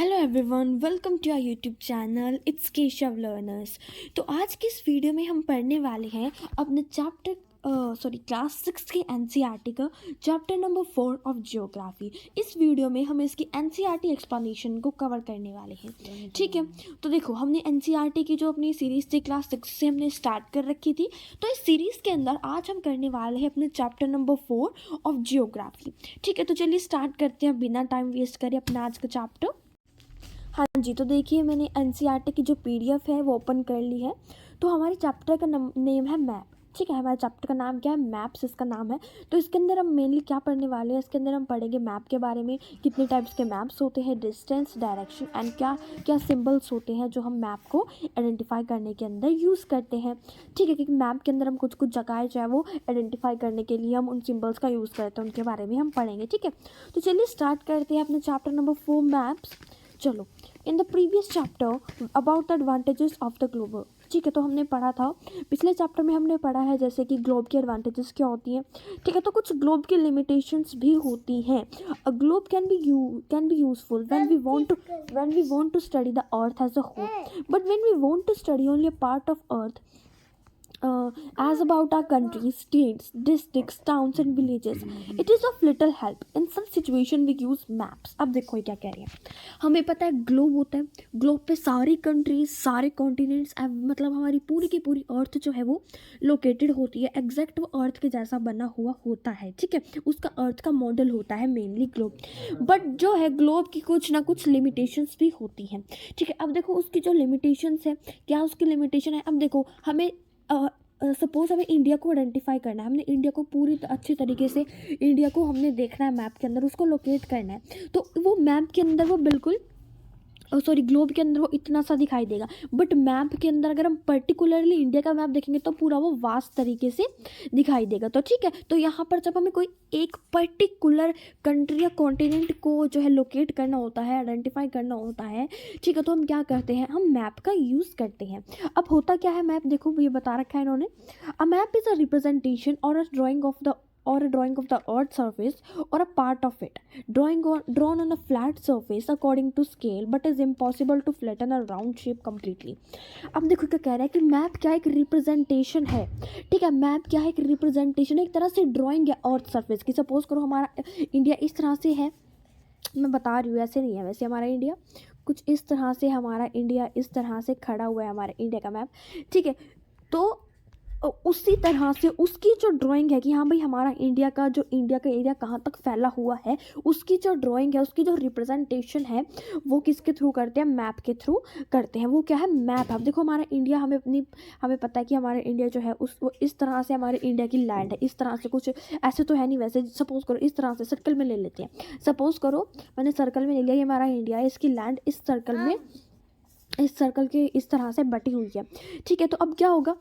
Hello everyone, welcome to our YouTube channel it's Keshav learners. तो आज की इस वीडियो में हम पढ़ने वाले हैं अपने क्लास 6 की एनसीईआरटी का चैप्टर नंबर 4 ऑफ जियोग्राफी। इस वीडियो में हम इसकी एनसीईआरटी एक्सप्लेनेशन को कवर करने वाले हैं। ठीक है, तो देखो हमने एनसीईआरटी की जो अपनी सीरीज़ थी क्लास 6 से हमने स्टार्ट कर रखी थी। तो इस सीरीज़ के अंदर आज हम करने वाले हैं अपने चैप्टर नंबर 4 ऑफ जियोग्राफी। ठीक है, तो चलिए स्टार्ट करते हैं बिना टाइम वेस्ट करे अपना आज का चैप्टर। हाँ जी, तो देखिए मैंने एनसीईआरटी की जो पीडीएफ है वो ओपन कर ली है। तो हमारे चैप्टर का नेम है मैप। ठीक है, हमारे चैप्टर का नाम क्या है? मैप्स इसका नाम है। तो इसके अंदर हम मेनली क्या पढ़ने वाले हैं? इसके अंदर हम पढ़ेंगे मैप के बारे में, कितने टाइप्स के मैप्स होते हैं, डिस्टेंस, डायरेक्शन एंड क्या क्या सिंबल्स होते हैं जो हम मैप को आइडेंटिफाई करने के अंदर यूज़ करते हैं। ठीक है, क्योंकि मैप के अंदर हम कुछ कुछ जगह जो है वो आइडेंटिफाई करने के लिए हम उन सिंबल्स का यूज़ करते हैं, उनके बारे में हम पढ़ेंगे। ठीक है, तो चलिए स्टार्ट करते हैं अपने चैप्टर नंबर 4 मैप्स। चलो, in the previous chapter about the advantages of the globe. ठीक है, तो हमने पढ़ा था, पिछले चैप्टर में हमने पढ़ा है जैसे कि ग्लोब की एडवांटेजेस क्या होती हैं। ठीक है, तो कुछ ग्लोब की लिमिटेशंस भी होती हैं। A globe can be useful when we want to study the earth as a whole, but when we want to study only a part of earth as about our countries, states, districts, towns and villages, it is of little help. In such situation we use maps. अब देखो ये क्या कह रही है। हमें पता है ग्लोब होता है, ग्लोब पे सारी कंट्रीज, सारे कॉन्टिनेंट्स, मतलब हमारी पूरी की पूरी अर्थ जो है वो लोकेटेड होती है। एग्जैक्ट वो अर्थ के जैसा बना हुआ होता है। ठीक है, उसका अर्थ का मॉडल होता है मेनली ग्लोब। बट जो है ग्लोब की कुछ ना कुछ लिमिटेशंस भी होती हैं। ठीक है, अब देखो उसकी जो लिमिटेशंस है, क्या उसकी लिमिटेशन है। अब देखो हमें सपोज हमें इंडिया को आइडेंटिफाई करना है, हमने इंडिया को पूरी अच्छी तरीके से इंडिया को हमने देखना है, मैप के अंदर उसको लोकेट करना है। तो वो मैप के अंदर वो बिल्कुल ग्लोब के अंदर वो इतना सा दिखाई देगा। बट मैप के अंदर अगर हम पर्टिकुलरली इंडिया का मैप देखेंगे तो पूरा वो वास्ट तरीके से दिखाई देगा। तो ठीक है, तो यहाँ पर जब हमें कोई एक पर्टिकुलर कंट्री या कॉन्टिनेंट को जो है लोकेट करना होता है, आइडेंटिफाई करना होता है, ठीक है, तो हम क्या करते हैं? हम मैप का यूज़ करते हैं। अब होता क्या है मैप, देखो ये बता रखा है इन्होंने। A map is a representation और a drawing of the earth's surface or a part of it, drawn on a flat surface according to scale, but is impossible to flatten a round shape completely. अब देखो क्या कह रहा है कि map क्या एक रिप्रेजेंटेशन है। ठीक है, मैप क्या है? एक रिप्रेजेंटेशन है, एक तरह से ड्राइंग है अर्थ सरफेस की। सपोज करो हमारा इंडिया इस तरह से है, मैं बता रही हूँ, ऐसे नहीं है वैसे हमारा इंडिया कुछ इस तरह से, हमारा इंडिया इस तरह से खड़ा हुआ है, हमारा इंडिया का मैप। ठीक है, तो उसी तरह से उसकी जो ड्राइंग है कि हाँ भाई हमारा इंडिया का एरिया कहाँ तक फैला हुआ है, उसकी जो ड्राइंग है, उसकी जो रिप्रेजेंटेशन है, वो किसके थ्रू करते हैं? मैप के थ्रू करते हैं। वो क्या है? मैप। अब देखो हमारा इंडिया, हमें पता है कि हमारा इंडिया जो है वो इस तरह से हमारे इंडिया की लैंड है, इस तरह से, कुछ ऐसे तो है नहीं वैसे। सपोज करो इस तरह से सर्कल में ले लेते हैं। सपोज करो मैंने सर्कल में ले लिया, ये हमारा इंडिया है, इसकी लैंड इस सर्कल में, इस सर्कल के इस तरह से बटी हुई है। ठीक है, तो अब क्या होगा?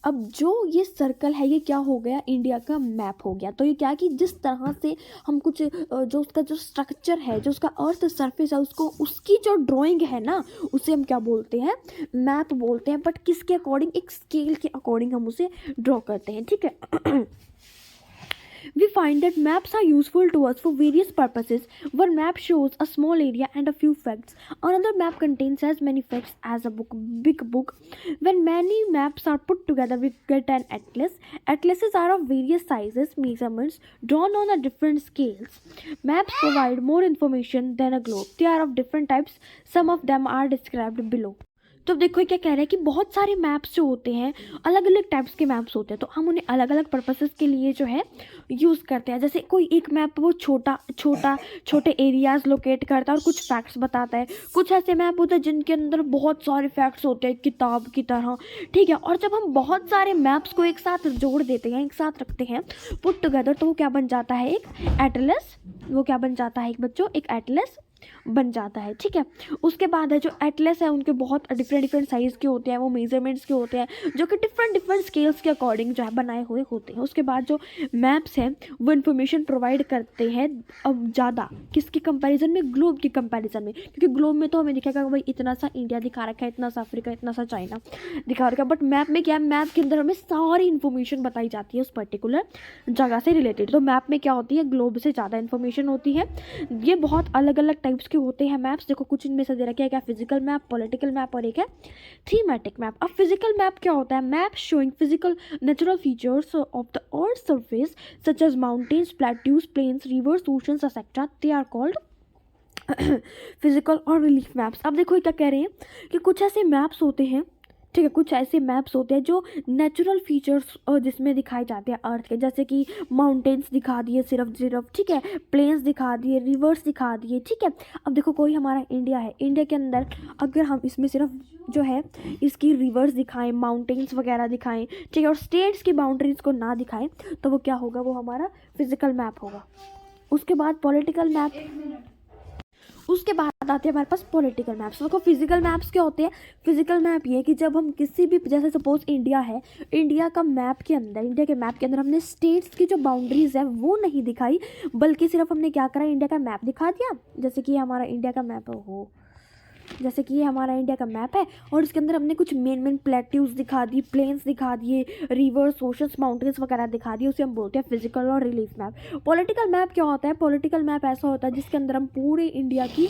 अब जो ये सर्कल है ये क्या हो गया? इंडिया का मैप हो गया। तो ये क्या कि जिस तरह से हम कुछ जो उसका जो स्ट्रक्चर है, जो उसका अर्थ सरफेस है, उसको उसकी जो ड्राइंग है ना, उसे हम क्या बोलते हैं? मैप बोलते हैं। बट किसके अकॉर्डिंग? एक स्केल के अकॉर्डिंग हम उसे ड्रॉ करते हैं। ठीक है We find that maps are useful to us for various purposes. One map shows a small area and a few facts. Another map contains as many facts as a big book. When many maps are put together, we get an atlas. Atlases are of various sizes, measurements, drawn on a different scales. Maps provide more information than a globe. They are of different types. Some of them are described below. तो देखो क्या कह रहा है कि बहुत सारे maps जो होते हैं, अलग अलग टाइप्स के मैप्स होते हैं, तो हम उन्हें अलग अलग पर्पसेस के लिए जो है यूज़ करते हैं। जैसे कोई एक मैप वो छोटे एरियाज़ लोकेट करता है और कुछ फैक्ट्स बताता है। कुछ ऐसे मैप होते हैं जिनके अंदर बहुत सारे फैक्ट्स होते हैं, किताब की तरह। ठीक है, और जब हम बहुत सारे मैप्स को एक साथ जोड़ देते हैं, एक साथ रखते हैं, पुट टुगेदर, तो वो क्या बन जाता है? एक एटलस। वो क्या बन जाता है एक बच्चों? एक एटलस बन जाता है। ठीक है, उसके बाद है जो एटलस है, उनके बहुत डिफरेंट साइज़ के होते हैं, वो मेजरमेंट्स के होते हैं, जो कि डिफरेंट स्केल्स के अकॉर्डिंग जो है बनाए हुए होते हैं। उसके बाद जो मैप्स हैं वो इन्फॉर्मेशन प्रोवाइड करते हैं अब ज़्यादा किसके कंपैरिजन में? ग्लोब के कंपैरिजन में। क्योंकि ग्लोब में तो हमें दिखेगा भाई इतना सा इंडिया दिखा रखा है, इतना सा अफ्रीका, इतना सा चाइना दिखा रखा है। बट मैप में क्या है? मैप के अंदर हमें सारी इन्फॉर्मेशन बताई जाती है उस पर्टिकुलर जगह से रिलेटेड। तो मैप में क्या होती है? ग्लोब से ज़्यादा इन्फॉर्मेशन इन्फॉर्मेशन होती है। ये बहुत अलग अलग टाइप्स के होते हैं मैप्स। देखो कुछ इनमें से दे रखे हैं, क्या फिजिकल मैप, पॉलिटिकल मैप और एक है थीमेटिक मैप। अब फिजिकल मैप क्या होता है? Map showing physical natural features of the earth surface such as mountains, plateaus, plains, rivers, oceans etcetera, they are called physical और रिलीफ मैप्स। अब देखो ये क्या कह रहे हैं कि कुछ ऐसे मैप्स होते हैं, ठीक है, कुछ ऐसे मैप्स होते हैं जो नेचुरल फीचर्स जिसमें दिखाए जाते हैं अर्थ के, जैसे कि माउंटेन्स दिखा दिए सिर्फ, ठीक है, प्लेन्स दिखा दिए, रिवर्स दिखा दिए, ठीक है। अब देखो कोई हमारा इंडिया है, इंडिया के अंदर अगर हम इसमें सिर्फ जो है इसकी रिवर्स दिखाएं, माउंटेन्स वगैरह दिखाएं, ठीक है, और स्टेट्स की बाउंड्रीज को ना दिखाएं, तो वो क्या होगा? वो हमारा फिजिकल मैप होगा। उसके बाद पॉलिटिकल मैप, उसके बाद आते हैं हमारे पास पॉलिटिकल मैप्स। देखो फिजिकल मैप्स क्या होते हैं? फिजिकल मैप ये कि जब हम किसी भी, जैसे सपोज इंडिया है, इंडिया का मैप के अंदर, इंडिया के मैप के अंदर हमने स्टेट्स की जो बाउंड्रीज है वो नहीं दिखाई, बल्कि सिर्फ हमने क्या करा, इंडिया का मैप दिखा दिया। जैसे कि हमारा इंडिया का मैप हो, जैसे कि ये हमारा इंडिया का मैप है और इसके अंदर हमने कुछ मेन प्लेट्यूज दिखा दी, प्लेन्स दिखा दिए, रिवर्स, ओशंस, माउंटेन्स वगैरह दिखा दिए, उसे हम बोलते हैं फिजिकल और रिलीफ मैप। पॉलिटिकल मैप क्या होता है? पॉलिटिकल मैप ऐसा होता है जिसके अंदर हम पूरे इंडिया की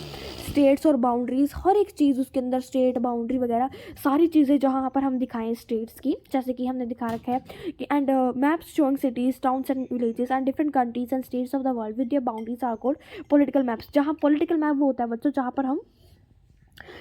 स्टेट्स और बाउंड्रीज, हर एक चीज़ उसके अंदर, स्टेट बाउंड्री वगैरह सारी चीज़ें जहाँ पर हम दिखाएं स्टेट्स की, जैसे कि हमने दिखा रखा है कि and maps showing cities, towns and villages and different countries and states of the world with their boundaries are called political maps. जहाँ पॉलिटिकल मैप वो होता है बच्चों, जहाँ पर हम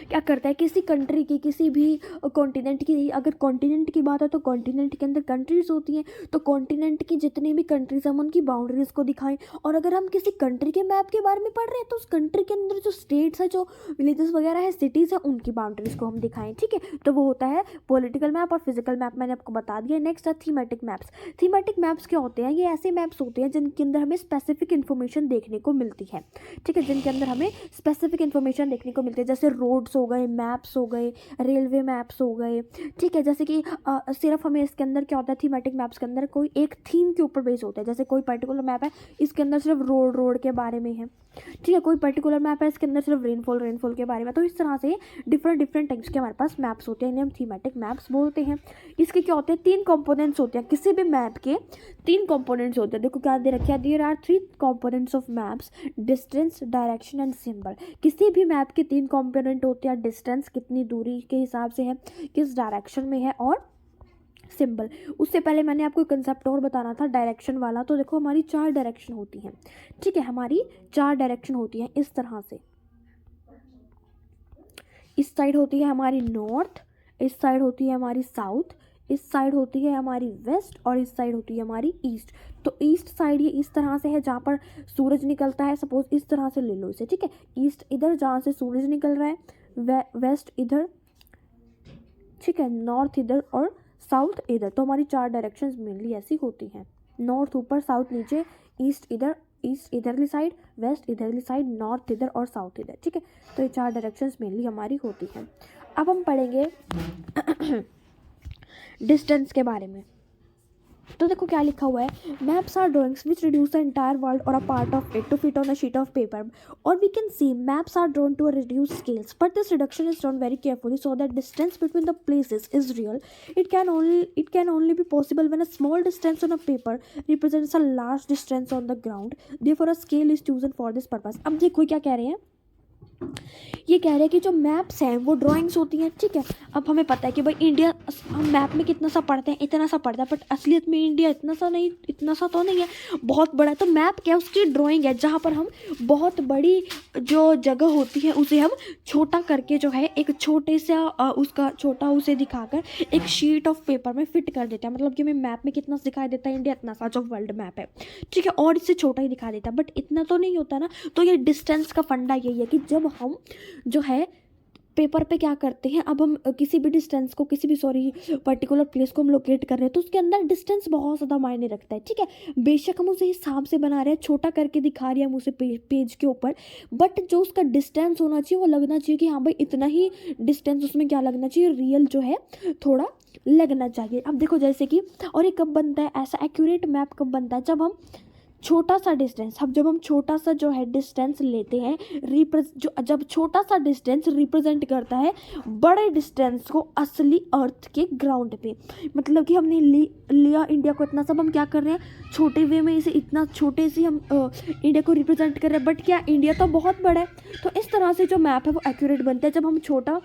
क्या करता है, किसी कंट्री की, किसी भी कॉन्टिनेंट की, अगर कॉन्टिनेंट की बात है तो कॉन्टिनेंट के अंदर कंट्रीज होती हैं, तो कॉन्टिनेंट की जितनी भी कंट्रीज हम उनकी बाउंड्रीज को दिखाएं। और अगर हम किसी कंट्री के मैप के बारे में पढ़ रहे हैं तो उस कंट्री के अंदर जो स्टेट्स है, जो विलेजेस वगैरह है, सिटीज़ है, उनकी बाउंड्रीज को हम दिखाएं, ठीक है। तो वो होता है पॉलिटिकल मैप और फिजिकल मैप, मैंने आपको बता दिया। नेक्स्ट है थीमेटिक मैप्स। थीमेटिक मैप्स क्या होते हैं? ये ऐसे मैप्स होते हैं जिनके अंदर हमें स्पेसिफिक इन्फॉर्मेशन देखने को मिलती है, ठीक है, जिनके अंदर हमें स्पेसिफिक इन्फॉर्मेशन देखने को मिलती है, जैसे रोड्स हो गए, मैप्स हो गए, रेलवे मैप्स हो गए, ठीक है। जैसे कि सिर्फ हमें इसके अंदर क्या होता है, थीमेटिक मैप्स के अंदर कोई एक थीम के ऊपर बेस होता है। जैसे कोई पर्टिकुलर मैप है, इसके अंदर सिर्फ रोड के बारे में है, ठीक है। कोई पर्टिकुलर मैप है, इसके अंदर सिर्फ रेनफॉल के बारे में। तो इस तरह से डिफरेंट टाइप्स के हमारे पास मैप्स होते हैं, इन्हें हम थीमेटिक मैप्स बोलते हैं। इसके क्या होते हैं? 3 कंपोनेंट्स होते हैं, किसी भी मैप के 3 कंपोनेंट्स होते हैं। देखो क्या दे रखा है, there are 3 components of maps, distance, direction and symbol. किसी भी मैप के 3 कंपोनेंट होते हैं, डिस्टेंस कितनी दूरी के हिसाब से है, किस डायरेक्शन में है, और सिंबल। उससे पहले मैंने आपको कंसेप्ट और बताना था डायरेक्शन वाला। तो देखो हमारी 4 डायरेक्शन होती हैं, ठीक है, हमारी 4 डायरेक्शन होती हैं इस तरह से। इस साइड होती है हमारी नॉर्थ, इस साइड होती है हमारी साउथ, इस साइड होती है हमारी वेस्ट, और इस साइड होती है हमारी ईस्ट। तो ईस्ट साइड ये इस तरह से है जहाँ पर सूरज निकलता है, सपोज इस तरह से ले लो इसे, ठीक है। ईस्ट इधर जहाँ से सूरज निकल रहा है, वेस्ट इधर, ठीक है, नॉर्थ इधर और साउथ इधर। तो हमारी 4 डायरेक्शंस मेनली ऐसी होती हैं, नॉर्थ ऊपर, साउथ नीचे, ईस्ट इधरली साइड, वेस्ट इधरली साइड, नॉर्थ इधर और साउथ इधर, ठीक है। तो ये 4 डायरेक्शंस मेनली हमारी होती हैं। अब हम पढ़ेंगे डिस्टेंस के बारे में। तो देखो क्या लिखा हुआ है, maps are drawings which reduce the entire world और a part of it to fit on a sheet of paper, और we can see maps are drawn to a reduce scales, but this reduction is done very carefully so that distance between the places is real. It can only be possible when a small distance on a paper represents a large distance on the ground. Therefore a scale is chosen for this purpose. अब देखो क्या कह रहे हैं, ये कह रहे हैं कि जो मैप्स हैं वो ड्राइंग्स होती हैं, ठीक है। अब हमें पता है कि भाई इंडिया, हम मैप में कितना सा पढ़ते हैं, इतना सा पढ़ता है, बट असलियत में इंडिया इतना सा तो नहीं है, बहुत बड़ा है। तो मैप क्या है, उसकी ड्राइंग है जहाँ पर हम बहुत बड़ी जो जगह होती है उसे हम छोटा करके जो है एक छोटे सा उसका छोटा उसे दिखाकर एक शीट ऑफ पेपर में फिट कर देते हैं। मतलब कि हमें मैप में कितना दिखाई देता है, इंडिया इतना सा जो वर्ल्ड मैप है, ठीक है, और इससे छोटा ही दिखा देता है, बट इतना तो नहीं होता ना। तो ये डिस्टेंस का फंडा यही है कि जब हम जो है पेपर पे क्या करते हैं, अब हम किसी भी डिस्टेंस को, पर्टिकुलर प्लेस को हम लोकेट कर रहे हैं, तो उसके अंदर डिस्टेंस बहुत ज़्यादा मायने रखता है, ठीक है। बेशक हम उसे हिसाब से बना रहे हैं, छोटा करके दिखा रहे हैं हम उसे पेज के ऊपर, बट जो उसका डिस्टेंस होना चाहिए वो लगना चाहिए कि हाँ भाई इतना ही डिस्टेंस उसमें क्या लगना चाहिए, रियल जो है थोड़ा लगना चाहिए। अब देखो जैसे कि, और ये कब बनता है ऐसा एक्यूरेट मैप, कब बनता है, जब हम छोटा सा डिस्टेंस, अब जब हम छोटा सा जो है डिस्टेंस लेते हैं, जब छोटा सा डिस्टेंस रिप्रेजेंट करता है बड़े डिस्टेंस को असली अर्थ के ग्राउंड पे, मतलब कि हमने लिया इंडिया को इतना सब, हम क्या कर रहे हैं छोटे वे में इसे इतना छोटे से हम इंडिया को रिप्रेजेंट कर रहे हैं, बट क्या इंडिया तो बहुत बड़ा है। तो इस तरह से जो मैप है वो एक्यूरेट बनता है जब हम छोटा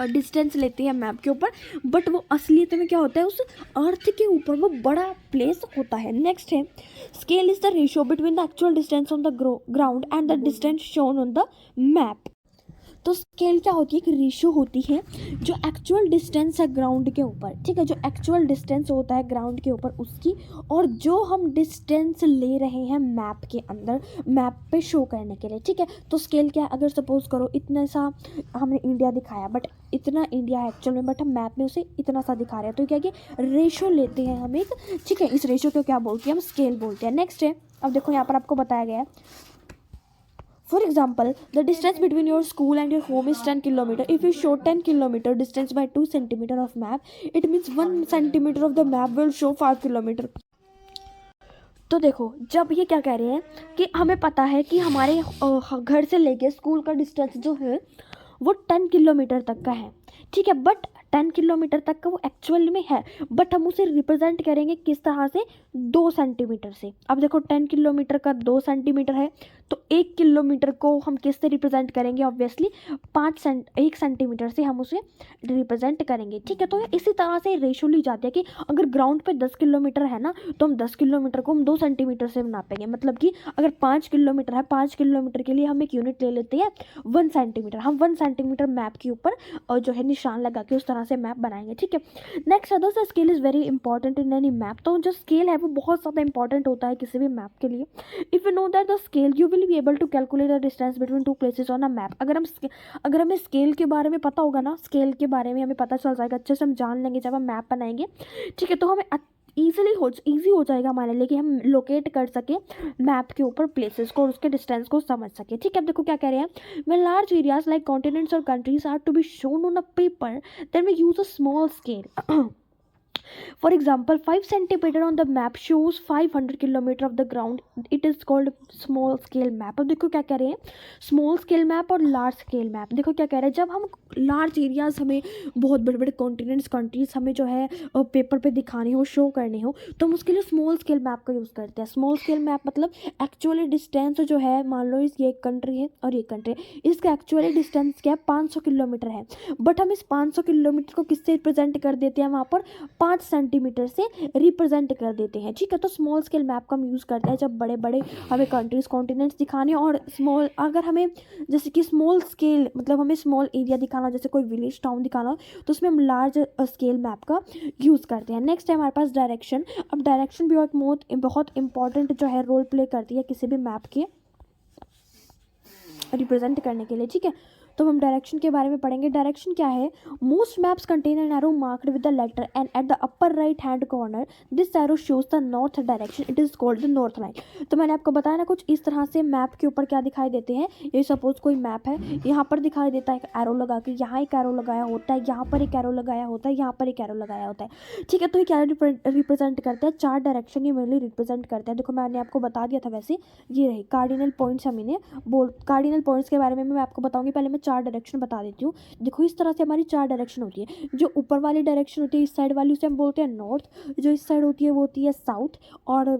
डिस्टेंस लेते हैं मैप के ऊपर, बट वो असलियत में क्या होता है उस अर्थ के ऊपर वो बड़ा प्लेस होता है। नेक्स्ट है scale is the ratio between the actual distance on the ground and the distance shown on the map. तो स्केल क्या होती है, एक रेशियो होती है जो एक्चुअल डिस्टेंस है ग्राउंड के ऊपर, ठीक है, जो एक्चुअल डिस्टेंस होता है ग्राउंड के ऊपर उसकी, और जो हम डिस्टेंस ले रहे हैं मैप के अंदर मैप पे शो करने के लिए, ठीक है। तो स्केल क्या है, अगर सपोज करो इतना सा हमने इंडिया दिखाया, बट इतना इंडिया है एक्चुअल में, बट हम मैप में उसे इतना सा दिखा रहे हैं, तो क्या कि रेशियो लेते हैं हम एक, ठीक है, इस रेशियो को क्या बोलते हैं हम स्केल बोलते हैं। नेक्स्ट है, अब देखो यहाँ पर आपको बताया गया है, for example, the distance between your school and your home is 10 kilometer. If you show 10 kilometer distance by 2 centimeter of map, it means 1 centimeter of the map will show 5 kilometer. तो देखो जब ये क्या कह रहे हैं कि हमें पता है कि हमारे घर से लेके स्कूल का डिस्टेंस जो है वो 10 किलोमीटर तक का है, ठीक है, बट 10 किलोमीटर तक का वो एक्चुअल में है, बट हम उसे रिप्रेजेंट करेंगे किस तरह से, 2 सेंटीमीटर से। अब देखो 10 किलोमीटर का 2 सेंटीमीटर है, तो 1 किलोमीटर को हम किस से रिप्रेजेंट करेंगे, ऑब्वियसली 1 सेंटीमीटर से हम उसे रिप्रेजेंट करेंगे, ठीक है। तो इसी तरह से रेशो ली जाती है कि अगर ग्राउंड पे 10 किलोमीटर है ना, तो हम 10 किलोमीटर को हम 2 सेंटीमीटर से नापेंगे, मतलब कि अगर 5 किलोमीटर है, 5 किलोमीटर के लिए हम एक यूनिट ले लेते हैं 1 सेंटीमीटर, हम 1 सेंटीमीटर मैप के ऊपर और जो है निशान लगा के उस तरह से मैप बनाएंगे, ठीक है। नेक्स्ट है दोस्तों, scale is very important in any map. तो जो स्केल है वो बहुत ज़्यादा इंपॉर्टेंट होता है किसी भी मैप के लिए। If you know that the scale you will be able to calculate the distance between 2 places on a map. अगर हमें स्केल के बारे में पता होगा ना, स्केल के बारे में हमें पता चल जाएगा, अच्छे से हम जान लेंगे जब हम मैप बनाएंगे, ठीक है, तो हमें ईजी हो जाएगा हमारे लिए कि हम लोकेट कर सके मैप के ऊपर प्लेसेस को और उसके डिस्टेंस को समझ सके, ठीक है। अब देखो क्या कह रहे हैं, when large areas like continents और countries are to be shown on a paper then we use a small scale. For example, 5 centimeter on the map shows 500 kilometer of the ground. It is called small scale map. अब देखो क्या कह रहे हैं, small scale map और large scale map. देखो क्या कह रहे हैं, जब हम लार्ज एरियाज हमें बहुत बड़े बड़े कॉन्टिनेंट्स कंट्रीज हमें जो है पेपर पे दिखाने हो, शो करने हो, तो हम उसके लिए स्मॉल स्केल मैप का यूज़ करते हैं। स्मॉल स्केल मैप मतलब एक्चुअली डिस्टेंस जो है, मान लो ये एक कंट्री है और ये कंट्री है, इसका एक्चुअली डिस्टेंस क्या है, 500 किलोमीटर है, बट हम इस 500 किलोमीटर को किससे रिप्रेजेंट कर देते हैं, वहाँ पर 5 सेंटीमीटर से रिप्रेजेंट कर देते हैं, ठीक है। तो स्मॉल स्केल मैप का हम यूज़ करते हैं जब बड़े बड़े हमें कंट्रीज कॉन्टिनेंट्स दिखाने, और स्मॉल अगर हमें जैसे कि स्मॉल स्केल मतलब हमें स्मॉल एरिया दिखाना, जैसे कोई विलेज टाउन दिखाना हो, तो उसमें हम लार्ज स्केल मैप का यूज़ करते हैं। नेक्स्ट है हमारे पास डायरेक्शन। अब डायरेक्शन भी बहुत इंपॉर्टेंट जो है रोल प्ले करती है किसी भी मैप के रिप्रेजेंट करने के लिए, ठीक है। तो हम डायरेक्शन के बारे में पढ़ेंगे। डायरेक्शन क्या है, most maps contain an arrow marked with the letter N at the upper right hand corner this arrow shows the north direction, it is called the north line. तो मैंने आपको बताया ना, कुछ इस तरह से मैप के ऊपर क्या दिखाई देते हैं, ये सपोज कोई मैप है, यहाँ पर दिखाई देता है एक एरो लगा के, यहाँ एक एरो लगाया होता है, यहाँ पर एक एरो लगाया होता है, यहाँ पर एक एरो लगाया होता है, ठीक है। तो ये क्या रिप्रेजेंट करते हैं, 4 डायरेक्शन ये मेनली रिप्रेजेंट करते हैं। देखो मैंने आपको बता दिया था, वैसे ये रहे कार्डिनल पॉइंट्स। कार्डिनल पॉइंट्स के बारे में मैं आपको बताऊंगी, पहले मैं 4 डायरेक्शन बता देती हूँ। देखो इस तरह से हमारी 4 डायरेक्शन होती है। जो ऊपर वाली डायरेक्शन होती है इस साइड वाली, उसे हम बोलते हैं नॉर्थ। जो इस साइड होती है वो होती है साउथ, और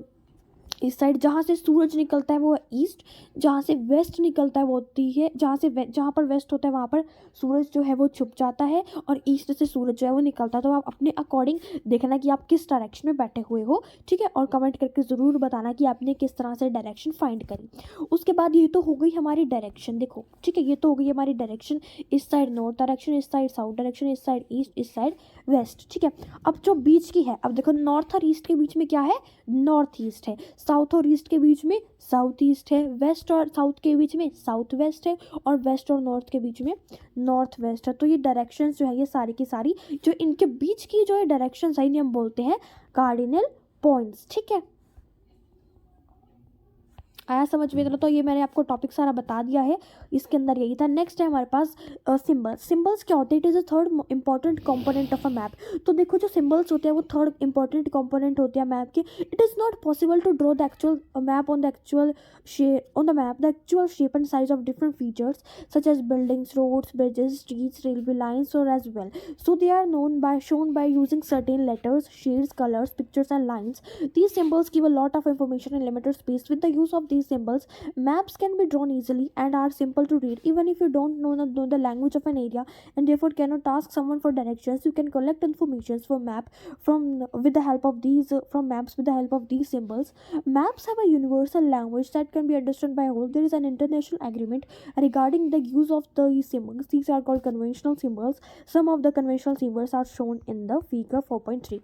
इस साइड जहाँ से सूरज निकलता है वो है ईस्ट, जहाँ से वेस्ट निकलता है वो होती है, जहाँ पर वेस्ट होता है वहाँ पर सूरज जो है वो छुप जाता है, और ईस्ट से सूरज जो है वो निकलता है। तो आप अपने अकॉर्डिंग देखना कि आप किस डायरेक्शन में बैठे हुए हो, ठीक है, और कमेंट करके ज़रूर बताना कि आपने किस तरह से डायरेक्शन फाइंड करी। उसके बाद ये तो हो गई हमारी डायरेक्शन, देखो ठीक है, ये तो हो गई हमारी डायरेक्शन, इस साइड नॉर्थ डायरेक्शन, इस साइड साउथ डायरेक्शन, इस साइड ईस्ट, इस साइड वेस्ट, ठीक है। अब जो बीच की है, अब देखो नॉर्थ और ईस्ट के बीच में क्या है, नॉर्थ ईस्ट है, साउथ और ईस्ट के बीच में साउथ ईस्ट है, वेस्ट और साउथ के बीच में साउथ वेस्ट है, और वेस्ट और नॉर्थ के बीच में नॉर्थ वेस्ट है। तो ये डायरेक्शंस जो है ये सारी की सारी जो इनके बीच की जो है डायरेक्शंस है, इन्हें हम बोलते हैं कार्डिनल पॉइंट्स, ठीक है। आया समझ में? तो ये मैंने आपको टॉपिक सारा बता दिया है, इसके अंदर यही था। नेक्स्ट है हमारे पास सिम्बल्स। सिम्बल्स क्या होते हैं? It is a third important component of a map. तो देखो जो सिम्बल्स होते हैं वो थर्ड इंपॉर्टेंट कंपोनेंट होते हैं मैप के। It is not possible to draw the actual map on the actual shape on the map the actual shape and size of different features such as buildings, roads, bridges, streets, railway lines और as well, so they are shown by using certain letters, shades, colors, pictures and lines. These symbols give a lot of information in limited space. With the use of these symbols, maps can be drawn easily and are simple to read. Even if you don't know the language of an area and therefore cannot ask someone for directions, you can collect information from map from with the help of these from maps with the help of these symbols. Maps have a universal language that can be understood by all. There is an international agreement regarding the use of these symbols. These are called conventional symbols. Some of the conventional symbols are shown in the figure 4.3.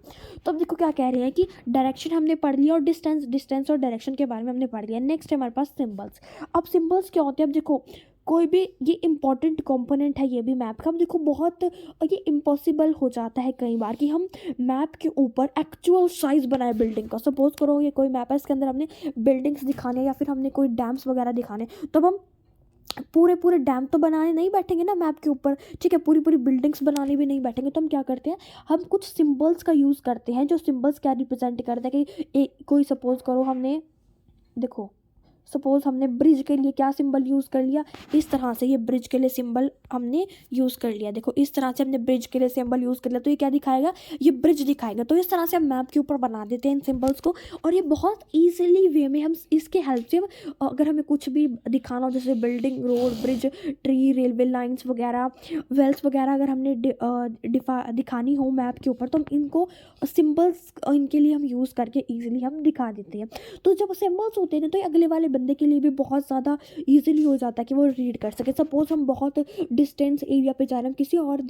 तो अब देखो क्या कह रहे हैं कि direction हमने पढ़ लिया और डिस्टेंस और डायरेक्शन के बारे में हमने पढ़ लिया। नेक्स्ट है हमारे पास सिंबल्स। अब सिंबल्स क्या होते हैं? अब देखो कोई भी ये इंपॉर्टेंट कंपोनेंट है ये भी मैप का। अब देखो बहुत ये इम्पॉसिबल हो जाता है कई बार कि हम मैप के ऊपर एक्चुअल साइज बनाए बिल्डिंग का। सपोज करो ये कोई मैप है, इसके अंदर हमने बिल्डिंग्स दिखाने या फिर हमने कोई डैम्स वगैरह दिखाने, तो हम पूरे डैम तो बनाने नहीं बैठेंगे ना मैप के ऊपर, ठीक है, पूरी बिल्डिंग्स बनाने भी नहीं बैठेंगे। तो हम क्या करते हैं, हम कुछ सिंबल्स का यूज़ करते हैं। जो सिंबल्स क्या रिप्रेजेंट करते हैं कि कोई सपोज करो हमने देखो सपोज हमने ब्रिज के लिए क्या सिंबल यूज़ कर लिया, इस तरह से ये ब्रिज के लिए सिंबल हमने यूज़ कर लिया। देखो इस तरह से हमने ब्रिज के लिए सिंबल यूज़ कर लिया, तो ये क्या दिखाएगा, ये ब्रिज दिखाएगा। तो इस तरह से हम मैप के ऊपर बना देते हैं इन सिंबल्स को, और ये बहुत ईजिली वे में हम इसके हेल्प से अगर हमें कुछ भी दिखाना हो, जैसे building, road, bridge, tree, railway lines वगैरह, वेल्स वगैरह अगर हमने दिखानी हो मैप के ऊपर, तो हम इनको सिंबल्स इनके लिए हम यूज़ करके ईजिली हम दिखा देते हैं। तो जब सिंबल्स होते हैं तो ये अगले वाले बंदे के लिए भी बहुत ज़्यादा इजीली हो जाता है कि वो रीड कर सके। सपोज हम बहुत डिस्टेंस एरिया पे जा रहे हैं, किसी और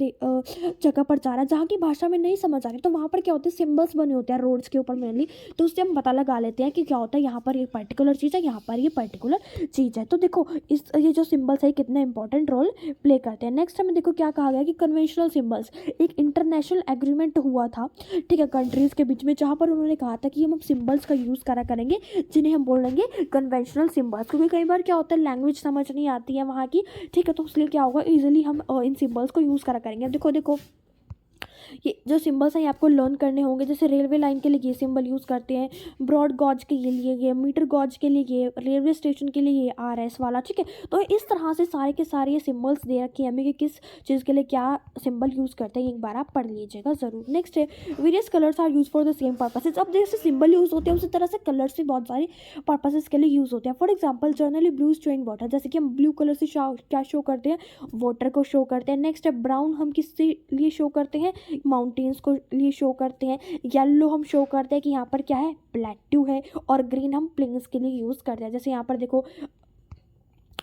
जगह पर जा रहे हैं जहाँ की भाषा में नहीं समझ आ रही, तो वहाँ पर क्या होते हैं, सिंबल्स बने होते हैं रोड्स के ऊपर मेनली, तो उससे हम पता लगा लेते हैं कि क्या होता है, यहाँ पर ये पर्टिकुलर चीज़ है, यहाँ पर ये पर्टिकुलर चीज़ है। तो देखो ये जो सिंबल्स है कितना इंपॉर्टेंट रोल प्ले करते हैं। नेक्स्ट हमें देखो क्या कहा गया कि कन्वेंशनल सिंबल्स, एक इंटरनेशनल एग्रीमेंट हुआ था, ठीक है, कंट्रीज़ के बीच में, जहाँ पर उन्होंने कहा था कि हम सिंबल्स का यूज़ करा करेंगे जिन्हें हम बोलेंगे कन्वेंशनल सिंबल्स। क्योंकि कई बार क्या होता है लैंग्वेज समझ नहीं आती है वहाँ की, ठीक है, तो इसलिए क्या होगा, ईजिली हम इन सिंबल्स को यूज़ करा करेंगे। अब देखो ये जो सिंबल्स हैं ये आपको लर्न करने होंगे। जैसे रेलवे लाइन के लिए ये सिंबल यूज़ करते हैं, ब्रॉड गॉज के लिए ये, मीटर गॉज के लिए ये, रेलवे स्टेशन के लिए ये RS वाला, ठीक है। तो इस तरह से सारे के सारे ये सिंबल्स दे रखे हैं हमें कि किस चीज़ के लिए क्या सिंबल यूज़ करते हैं, एक बार आप पढ़ लीजिएगा ज़रूर। नेक्स्ट है various colours are use for the same purposes. अब जैसे सिंबल यूज़ होते हैं उसी तरह से कलर्स भी बहुत सारे पर्पसेज के लिए यूज़ होते हैं। For example generally blue showing water, जैसे कि हम ब्लू कलर से क्या शो करते हैं, वाटर को शो करते हैं। नेक्स्ट है ब्राउन, हम किससे लिए शो करते हैं, माउंटेन्स को लिए शो करते हैं। येलो हम शो करते हैं कि यहाँ पर क्या है, प्लेट्यू है। और ग्रीन हम प्लेन्स के लिए यूज़ करते हैं। जैसे यहाँ पर देखो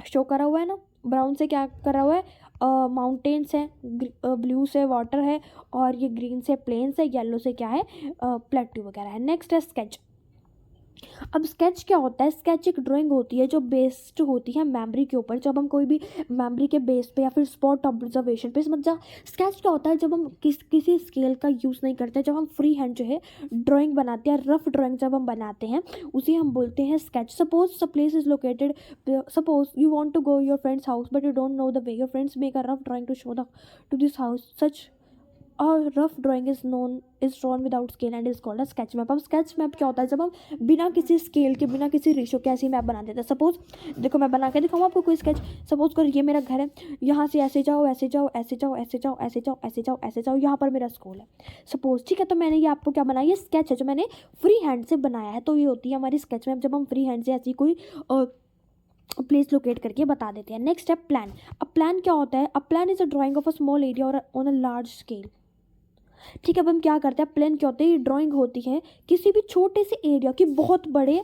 शो करा हुआ है ना, ब्राउन से क्या करा हुआ है, माउंटेन्स है, ब्लू से वाटर है, और ये ग्रीन से प्लेन्स है, येलो से क्या है, प्लेट्यू वगैरह है। नेक्स्ट है स्केच। अब स्केच क्या होता है, स्केच एक ड्राइंग होती है जो बेस्ड होती है मेमोरी के ऊपर। जब हम कोई भी मेमोरी के बेस पे या फिर स्पॉट ऑब्जर्वेशन पे समझ जा। स्केच क्या होता है, जब हम किसी स्केल का यूज़ नहीं करते, जब हम फ्री हैंड जो है ड्राइंग बनाते हैं, रफ ड्राइंग जब हम बनाते हैं उसे हम बोलते हैं sketch. Suppose the place is located, suppose you want to go your friends house but you don't know the way, your friends make a rough drawing to show the to this house, such और rough drawing is drawn without scale and is called a sketch map. अब sketch map क्या होता है, जब हम बिना किसी scale के, बिना किसी रेशो के ऐसी मैप बना देते हैं। सपोज देखो मैं बना के दिखाऊँ आपको कोई स्केच। सपोज करो ये मेरा घर है, यहाँ से ऐसे जाओ, ऐसे जाओ, ऐसे जाओ, ऐसे जाओ, ऐसे जाओ, ऐसे जाओ, ऐसे जाओ, यहाँ पर मेरा स्कूल है सपोज, ठीक है। तो मैंने ये आपको क्या बनाया, ये स्केच है जो मैंने फ्री हैंड से बनाया है। तो ये होती है हमारी स्केच मैप, जब हम फ्री हैंड से ऐसी कोई प्लेस लोकेट करके बता देते हैं। नेक्स्ट है प्लान। अब प्लान क्या होता है, a plan is a drawing of a small area और ऑन अ लार्ज स्केल, ठीक है। अब हम क्या करते हैं, प्लान क्या होते हैं, ये ड्राइंग होती है किसी भी छोटे से एरिया की बहुत बड़े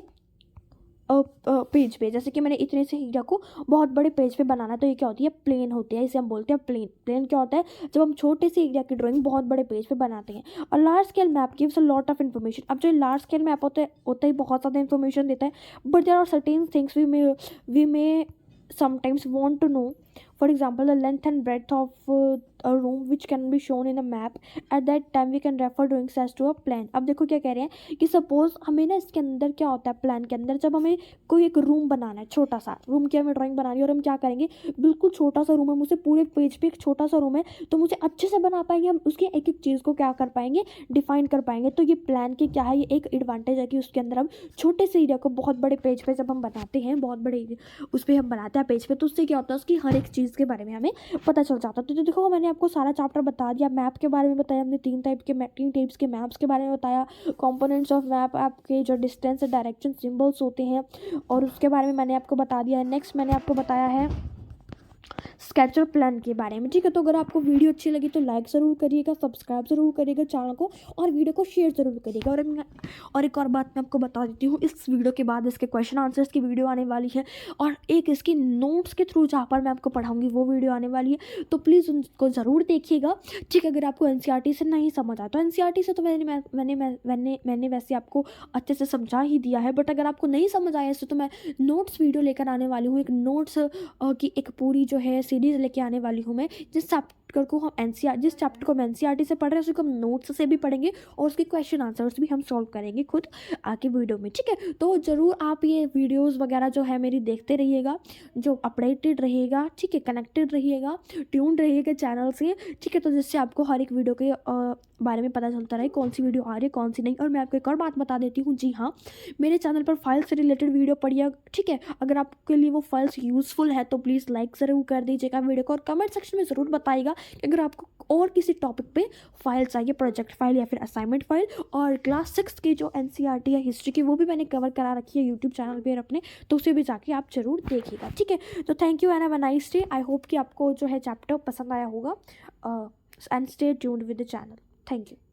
पेज पे। जैसे कि मैंने इतने से एरिया को बहुत बड़े पेज पे बनाना है, तो ये क्या होती है, प्लेन होती है, इसे हम बोलते हैं प्लेन। प्लेन क्या होता है, जब हम छोटे से एरिया की ड्राइंग बहुत बड़े पेज पे बनाते हैं। और large scale map gives a lot of information. अब जो लार्ज स्केल मैप होता है बहुत ज़्यादा इन्फॉर्मेशन देता है, but there are certain things we may sometimes want to know. For example, the length and breadth of a room which can be shown in a map. At that time we can refer drawings as to a plan. अब देखो क्या कह रहे हैं कि suppose हमें ना इसके अंदर क्या होता है, प्लान के अंदर जब हमें कोई एक रूम बनाना है, छोटा सा रूम की हमें ड्राइंग बनानी है, और हम क्या करेंगे, बिल्कुल छोटा सा रूम है, मुझे पूरे पेज पे एक छोटा सा रूम है, तो मुझे अच्छे से बना पाएंगे हम, उसकी एक एक चीज़ को क्या कर पाएंगे, डिफाइन कर पाएंगे। तो ये प्लान की क्या है, ये एक एडवांटेज है कि उसके अंदर हम छोटे से एरिया को बहुत बड़े पेज पे जब हम बनाते हैं, बहुत बड़े उस पर हम बनाते हैं पेज पे, तो उससे क्या होता है, उसकी हर एक चीज़ के बारे में हमें पता चल जाता है। तो देखो मैंने आपको सारा चैप्टर बता दिया, मैप के बारे में बताया हमने, तीन टाइप्स के मैप्स के बारे में बताया, कंपोनेंट्स ऑफ मैप, आपके जो डिस्टेंस डायरेक्शन सिंबल्स होते हैं, और उसके बारे में मैंने आपको बता दिया है। नेक्स्ट मैंने आपको बताया है स्केचर प्लान के बारे में, ठीक है। तो अगर आपको वीडियो अच्छी लगी तो लाइक ज़रूर करिएगा, सब्सक्राइब ज़रूर करिएगा चैनल को, और वीडियो को शेयर ज़रूर करिएगा। और एक और बात मैं आपको बता देती हूँ, इस वीडियो के बाद इसके क्वेश्चन आंसर्स की वीडियो आने वाली है, और एक इसकी नोट्स के थ्रू जहाँ पर मैं आपको पढ़ाऊँगी वो वीडियो आने वाली है, तो प्लीज़ उनको ज़रूर देखिएगा, ठीक है। अगर आपको एनसीईआरटी से नहीं समझ आता तो एनसीईआरटी से तो मैंने वैसे आपको अच्छे से समझा ही दिया है, बट अगर आपको नहीं समझ आया इससे तो मैं नोट्स वीडियो लेकर आने वाली हूँ, एक नोट्स की एक पूरी जो है सीरीज़ लेके आने वाली हूँ मैं, जिस चैप्टर को हम जिस चैप्टर को हम एनसीईआरटी से पढ़ रहे हैं उसको हम नोट्स से भी पढ़ेंगे, और उसके क्वेश्चन आंसर्स भी हम सॉल्व करेंगे खुद आके वीडियो में, ठीक है। तो ज़रूर आप ये वीडियोस वगैरह जो है मेरी देखते रहिएगा, जो अपडेटेड रहेगा, ठीक है, कनेक्टेड रहिएगा, ट्यून रहिएगा चैनल से, ठीक है। तो जिससे आपको हर एक वीडियो के बारे में पता चलता रहे, कौन सी वीडियो आ रही है कौन सी नहीं। और मैं आपको एक और बात बता देती हूँ, जी हाँ, मेरे चैनल पर फाइल से रिलेटेड वीडियो पढ़िए, ठीक है। अगर आपके लिए वो फाइल्स यूज़फुल है तो प्लीज़ लाइक ज़रूर कर दीजिएगा वीडियो को, और कमेंट सेक्शन में ज़रूर बताइएगा कि अगर आपको और किसी टॉपिक पे फाइल चाहिए, प्रोजेक्ट फाइल या फिर असाइनमेंट फाइल। और क्लास 6 की जो एनसीईआरटी है हिस्ट्री की, वो भी मैंने कवर करा रखी है यूट्यूब चैनल पर अपने, तो उसे भी जाके आप ज़रूर देखिएगा, ठीक है। तो thank you and have a nice day. I hope कि आपको जो है चैप्टर पसंद आया होगा, and stay tuned with the channel. Thank you.